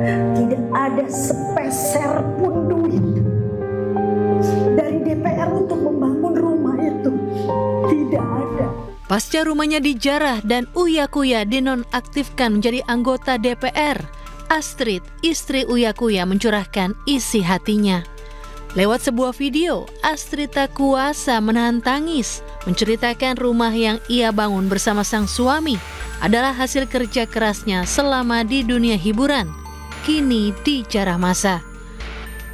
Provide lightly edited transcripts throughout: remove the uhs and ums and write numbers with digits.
Tidak ada sepeser pun duit dari DPR untuk membangun rumah itu. Tidak ada. Pasca rumahnya dijarah dan Uya Kuya dinonaktifkan menjadi anggota DPR, Astrid, istri Uya Kuya, mencurahkan isi hatinya. Lewat sebuah video, Astrid tak kuasa menahan tangis, menceritakan rumah yang ia bangun bersama sang suami adalah hasil kerja kerasnya selama di dunia hiburan, kini dijarah massa.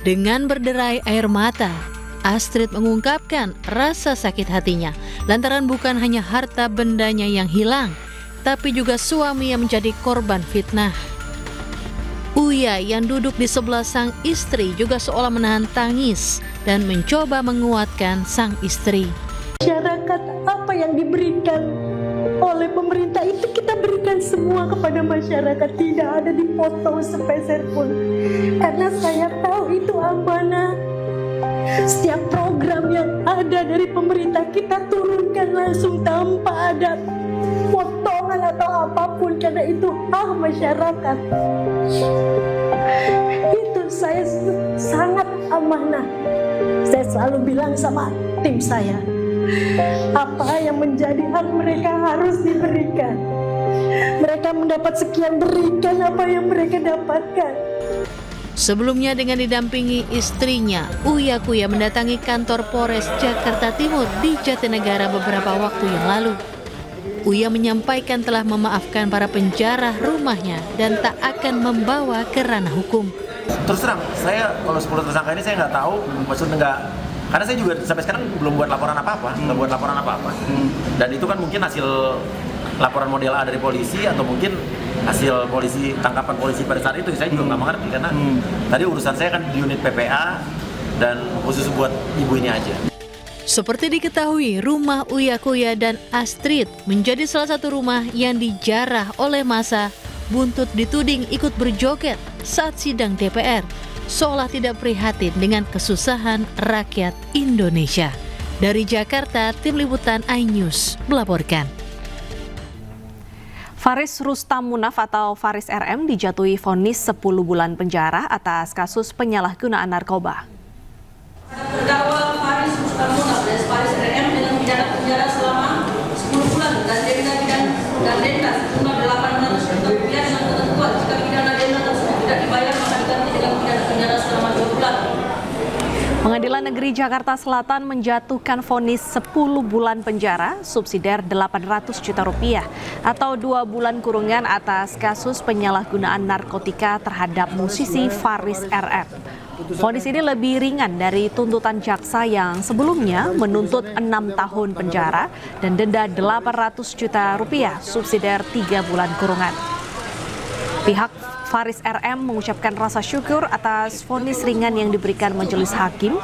Dengan berderai air mata, Astrid mengungkapkan rasa sakit hatinya lantaran bukan hanya harta bendanya yang hilang, tapi juga suami yang menjadi korban fitnah. Uya yang duduk di sebelah sang istri juga seolah menahan tangis dan mencoba menguatkan sang istri. Masyarakat apa yang diberikan oleh pemerintah itu kita berikan semua kepada masyarakat, tidak ada dipotong sepeser pun. Karena saya tahu itu amanah. Setiap program yang ada dari pemerintah kita turunkan langsung tanpa ada potongan atau apapun, karena itu hak masyarakat. Itu saya sangat amanah. Saya selalu bilang sama tim saya, apa yang menjadi hak mereka harus diberikan. Mereka mendapat sekian, berikan apa yang mereka dapatkan. Sebelumnya dengan didampingi istrinya, Uya Kuya mendatangi kantor Polres Jakarta Timur di Jatinegara beberapa waktu yang lalu. Uya menyampaikan telah memaafkan para penjara rumahnya dan tak akan membawa ke ranah hukum. Terus terang, saya kalau 10 tersangka ini saya nggak tahu, maksudnya nggak, karena saya juga sampai sekarang belum buat laporan apa-apa, nggak buat laporan apa-apa. Dan itu kan mungkin hasil laporan model A dari polisi atau mungkin hasil polisi, tangkapan polisi pada saat itu. Saya juga nggak mengerti karena tadi urusan saya kan di unit PPA dan khusus buat ibu ini aja. Seperti diketahui, rumah Uya Kuya dan Astrid menjadi salah satu rumah yang dijarah oleh massa. Buntut dituding ikut berjoget saat sidang DPR, seolah tidak prihatin dengan kesusahan rakyat Indonesia. Dari Jakarta, Tim Liputan iNews melaporkan. Faris Rustam Munaf atau Faris RM dijatuhi vonis 10 bulan penjara atas kasus penyalahgunaan narkoba. Terdakwa Faris Rustam Munaf dan Faris RM dengan pidana penjara selama 10 bulan dan denda dan denda sejumlah 800 juta rupiah dengan ketentuan jika pidana denda tersebut tidak dibayar maka diganti dengan pidana penjara selama 2 bulan. Pengadilan Negeri Jakarta Selatan menjatuhkan vonis 10 bulan penjara subsidiar 800 juta rupiah atau 2 bulan kurungan atas kasus penyalahgunaan narkotika terhadap musisi Faris RM. Vonis ini lebih ringan dari tuntutan jaksa yang sebelumnya menuntut 6 tahun penjara dan denda 800 juta rupiah subsidiar 3 bulan kurungan. Pihak Faris RM mengucapkan rasa syukur atas vonis ringan yang diberikan majelis hakim,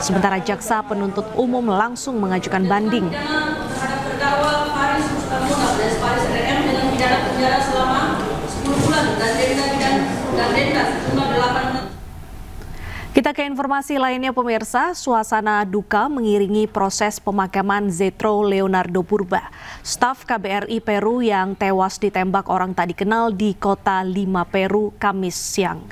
sementara jaksa penuntut umum langsung mengajukan banding. Terdakwa Faris Rustam Munaf dan Faris RM dengan pidana penjara selama 10 bulan dan denda sejumlah 800. Kita ke informasi lainnya pemirsa, suasana duka mengiringi proses pemakaman Zetro Leonardo Purba, staf KBRI Peru yang tewas ditembak orang tak dikenal di kota Lima, Peru, Kamis siang.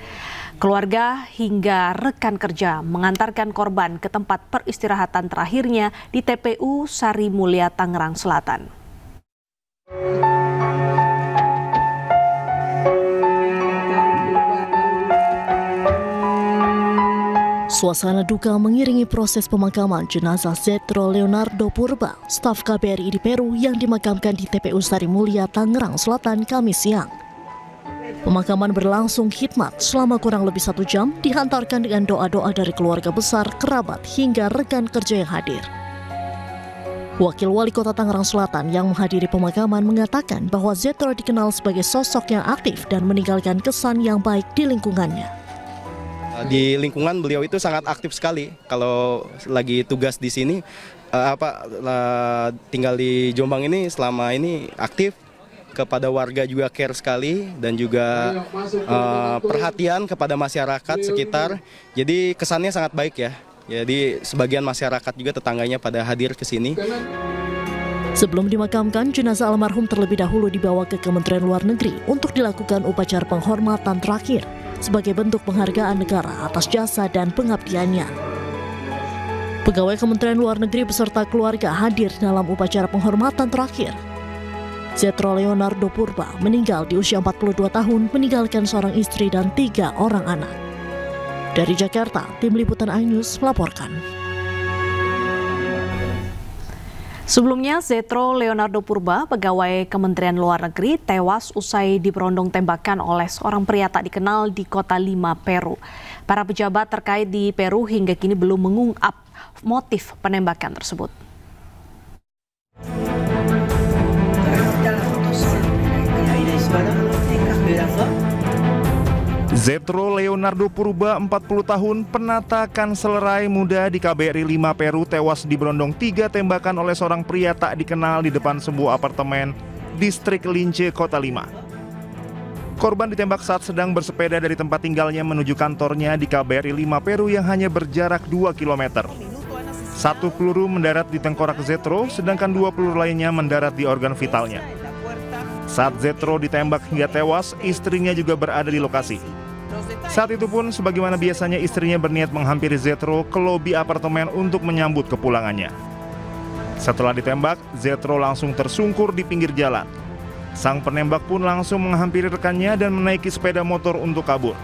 Keluarga hingga rekan kerja mengantarkan korban ke tempat peristirahatan terakhirnya di TPU Sari Mulia, Tangerang Selatan. Suasana duka mengiringi proses pemakaman jenazah Zetro Leonardo Purba, staf KBRI di Peru yang dimakamkan di TPU Sari Mulia, Tangerang Selatan, Kamis siang. Pemakaman berlangsung khidmat selama kurang lebih 1 jam, dihantarkan dengan doa-doa dari keluarga besar, kerabat, hingga rekan kerja yang hadir. Wakil Wali Kota Tangerang Selatan yang menghadiri pemakaman mengatakan bahwa Zetro dikenal sebagai sosok yang aktif dan meninggalkan kesan yang baik di lingkungannya. Di lingkungan beliau itu sangat aktif sekali. Kalau lagi tugas di sini, tinggal di Jombang ini selama ini aktif, kepada warga juga care sekali dan juga perhatian kepada masyarakat sekitar. Jadi kesannya sangat baik ya. Jadi sebagian masyarakat juga tetangganya pada hadir ke sini. Sebelum dimakamkan, jenazah almarhum terlebih dahulu dibawa ke Kementerian Luar Negeri untuk dilakukan upacara penghormatan terakhir sebagai bentuk penghargaan negara atas jasa dan pengabdiannya. Pegawai Kementerian Luar Negeri beserta keluarga hadir dalam upacara penghormatan terakhir. Zetro Leonardo Purba meninggal di usia 42 tahun, meninggalkan seorang istri dan 3 orang anak. Dari Jakarta, Tim Liputan iNews melaporkan. Sebelumnya, Zetro Leonardo Purba, pegawai Kementerian Luar Negeri, tewas usai diberondong tembakan oleh seorang pria tak dikenal di Kota Lima, Peru. Para pejabat terkait di Peru hingga kini belum mengungkap motif penembakan tersebut. Zetro Leonardo Purba, 40 tahun, penata Kanselerai muda di KBRI Lima, Peru, tewas diberondong 3 tembakan oleh seorang pria tak dikenal di depan sebuah apartemen distrik Lince, Kota Lima. Korban ditembak saat sedang bersepeda dari tempat tinggalnya menuju kantornya di KBRI Lima, Peru yang hanya berjarak 2 km. 1 peluru mendarat di tengkorak Zetro, sedangkan 2 peluru lainnya mendarat di organ vitalnya. Saat Zetro ditembak hingga tewas, istrinya juga berada di lokasi. Saat itu pun, sebagaimana biasanya, istrinya berniat menghampiri Zetro ke lobi apartemen untuk menyambut kepulangannya. Setelah ditembak, Zetro langsung tersungkur di pinggir jalan. Sang penembak pun langsung menghampiri rekannya dan menaiki sepeda motor untuk kabur.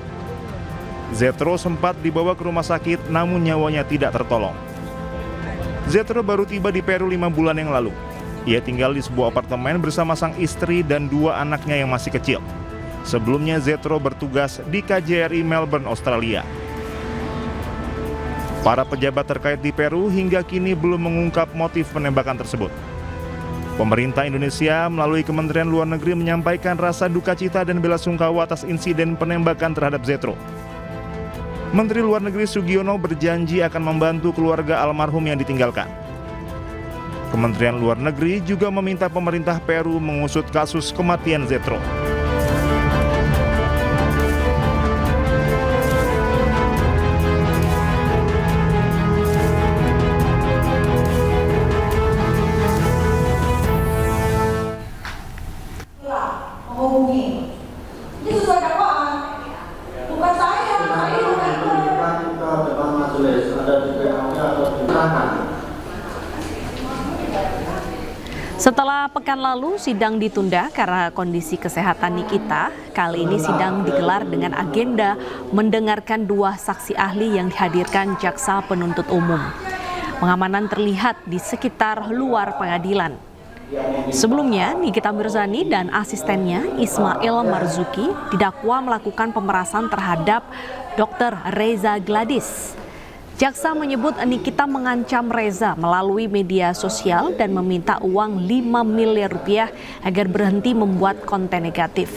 Zetro sempat dibawa ke rumah sakit, namun nyawanya tidak tertolong. Zetro baru tiba di Peru 5 bulan yang lalu. Ia tinggal di sebuah apartemen bersama sang istri dan 2 anaknya yang masih kecil. Sebelumnya Zetro bertugas di KJRI Melbourne, Australia. Para pejabat terkait di Peru hingga kini belum mengungkap motif penembakan tersebut. Pemerintah Indonesia melalui Kementerian Luar Negeri menyampaikan rasa duka cita dan belasungkawa atas insiden penembakan terhadap Zetro. Menteri Luar Negeri Sugiono berjanji akan membantu keluarga almarhum yang ditinggalkan. Kementerian Luar Negeri juga meminta pemerintah Peru mengusut kasus kematian Zetro. Setelah pekan lalu sidang ditunda karena kondisi kesehatan Nikita, kali ini sidang digelar dengan agenda mendengarkan 2 saksi ahli yang dihadirkan jaksa penuntut umum. Pengamanan terlihat di sekitar luar pengadilan. Sebelumnya, Nikita Mirzani dan asistennya Ismail Marzuki didakwa melakukan pemerasan terhadap Dr. Reza Gladys. Jaksa menyebut Nikita mengancam Reza melalui media sosial dan meminta uang 5 miliar rupiah agar berhenti membuat konten negatif.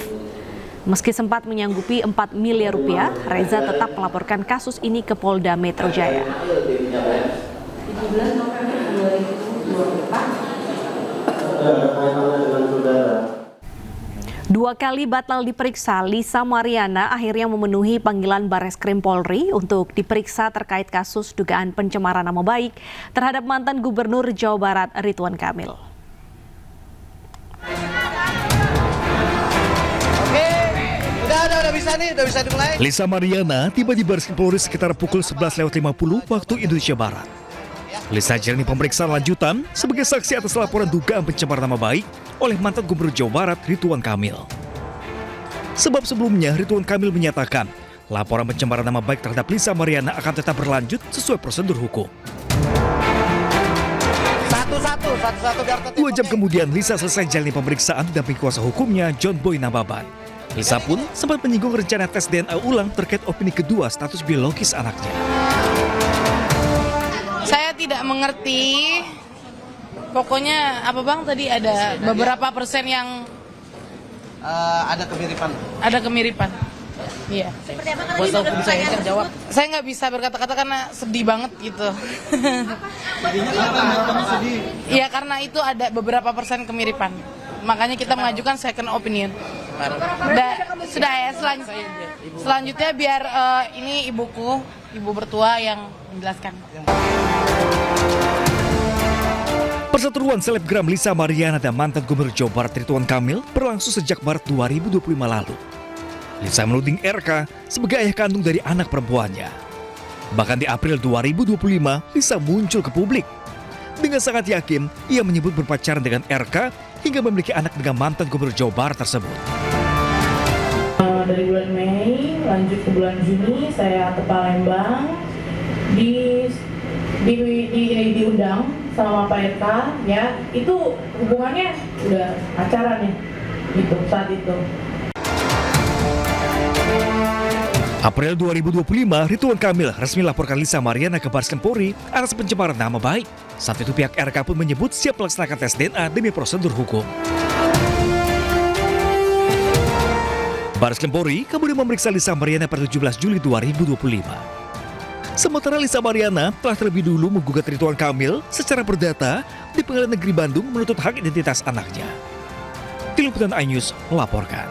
Meski sempat menyanggupi 4 miliar rupiah, Reza tetap melaporkan kasus ini ke Polda Metro Jaya. 17 November 2024. 2 kali batal diperiksa, Lisa Mariana akhirnya memenuhi panggilan Barreskrim Polri untuk diperiksa terkait kasus dugaan pencemaran nama baik terhadap mantan Gubernur Jawa Barat Ridwan Kamil. Udah bisa dimulai. Lisa Mariana tiba di Barreskrim Polri sekitar pukul 11.50 waktu Indonesia Barat. Lisa jalani pemeriksaan lanjutan sebagai saksi atas laporan dugaan pencemaran nama baik oleh mantan Gubernur Jawa Barat Ridwan Kamil. Sebab sebelumnya Ridwan Kamil menyatakan laporan pencemaran nama baik terhadap Lisa Mariana akan tetap berlanjut sesuai prosedur hukum. Satu-satu biar tertib. 2 jam kemudian Lisa selesai jalani pemeriksaan didampingi kuasa hukumnya John Boy Nababan. Lisa pun sempat menyinggung rencana tes DNA ulang terkait opini kedua status biologis anaknya. Saya tidak mengerti, pokoknya apa bang tadi ada beberapa persen yang Ada kemiripan. Ada kemiripan, iya. Seperti apa kalau bisa Jawab. Saya nggak bisa berkata-kata karena sedih banget gitu. Iya karena itu ada beberapa persen kemiripan, makanya kita mengajukan second opinion. Sudah ya selanjutnya biar ini ibu bertua yang menjelaskan. Perseteruan selebgram Lisa Mariana dan mantan Gubernur Jawa Barat Ridwan Kamil berlangsung sejak Maret 2025 lalu. Lisa menuding RK sebagai ayah kandung dari anak perempuannya. Bahkan di April 2025, Lisa muncul ke publik. Dengan sangat yakin, ia menyebut berpacaran dengan RK hingga memiliki anak dengan mantan Gubernur Jawa Barat tersebut. Dari bulan Mei lanjut ke bulan Juni saya ke Palembang, diundang sama Pak RK, ya itu hubungannya udah pacaran nih gitu saat itu. April 2025, Ridwan Kamil resmi laporkan Lisa Mariana ke Bareskrim Polri atas pencemaran nama baik. Saat itu pihak RK pun menyebut siap melaksanakan tes DNA demi prosedur hukum. Bareskrim Polri kemudian memeriksa Lisa Mariana pada 17 Juli 2025. Sementara Lisa Mariana telah terlebih dulu menggugat Ridwan Kamil secara perdata di Pengadilan Negeri Bandung menuntut hak identitas anaknya. Tim Liputan iNews melaporkan.